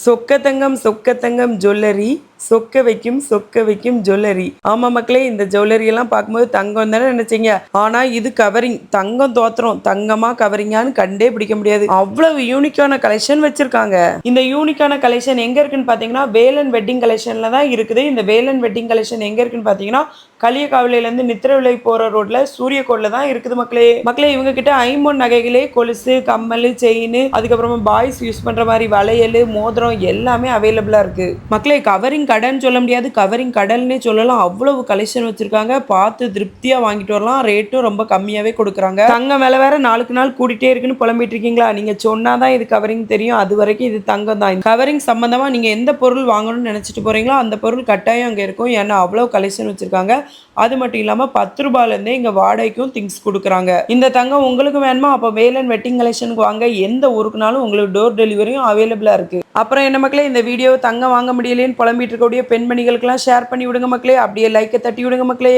சொக்க தங்கம் ஜுவல்லரி சொக்க வைக்கும் ஜுவல்லரி. ஆமா மக்களே, இந்த ஜுவல்லரி எல்லாம் பார்க்கும்போது தங்கம் தானே நினைச்சீங்க. ஆனா இது கவரிங். தங்கம் தோத்துரும், தங்கமா கவரிங்கான்னு கண்டே பிடிக்க முடியாது. அவ்வளவு யூனிக்கான கலெக்ஷன் வச்சிருக்காங்க. இந்த யூனிக்கான கலெக்ஷன் எங்க இருக்குன்னு பாத்தீங்கன்னா வேலன் வெட்டிங் கலெக்ஷன்ல தான் இருக்குது. இந்த வேலன் வெட்டிங் கலெக்ஷன் எங்க இருக்குன்னு பாத்தீங்கன்னா களியக்காவிலையில இருந்து நித்திரவிலை போற ரோட்ல சூரியகோட்ல தான் இருக்குது மக்களே. இவங்க கிட்ட ஐம்பொன் நகைகளே, கொலுசு, கம்மல், செயின், அதுக்கப்புறமா பாய்ஸ் யூஸ் பண்ற மாதிரி வளையல், மோதிரம் எல்லாமே அவைலபிளா இருக்கு மக்களே. கவரிங் கடைன்னு சொல்ல முடியாது, கவரிங் கடல்னே சொல்லலாம். அவ்வளவு கலெக்ஷன் வச்சிருக்காங்க. பார்த்து திருப்தியா வாங்கிட்டு வரலாம். ரேட்டும் ரொம்ப கம்மியாவே கொடுக்குறாங்க. தங்கம் விலை வேற நாளுக்கு நாள் கூட்டிட்டே இருக்குன்னு புலம்பிட்டு இருக்கீங்களா? நீங்க சொன்னாதான் இது கவரிங் தெரியும். அது வரைக்கும் இது தங்கம் தான். கவரிங் சம்பந்தமா நீங்க எந்த பொருள் வாங்கணும்னு நினைச்சிட்டு போறீங்களோ அந்த பொருள் கட்டாயம் அங்க இருக்கும். ஏன்னா அவ்வளவு கலெக்ஷன் வச்சிருக்காங்க. அது மட்டும் இல்லாம 10 ரூபாயில இருந்தே இங்க வாடகைக்கும் திங்ஸ் கொடுக்குறாங்க. இந்த தங்கம் உங்களுக்கு வேணுமா? அப்ப வேலன் வெட்டிங் கலெக்ஷனுக்கு வாங்க. எந்த ஊருக்குனாலும் உங்களுக்கு டோர் டெலிவரியும் அவைலபிளா இருக்கு. அப்புறம் என்ன மக்களே, இந்த வீடியோ தங்கம் வாங்க முடியலன்னு புலம்பிட்டு இருக்கக்கூடிய பெண்மணிகளுக்கெல்லாம் ஷேர் பண்ணி விடுங்க மக்களே. அப்படியே லைக்கை தட்டி விடுங்க மக்களே.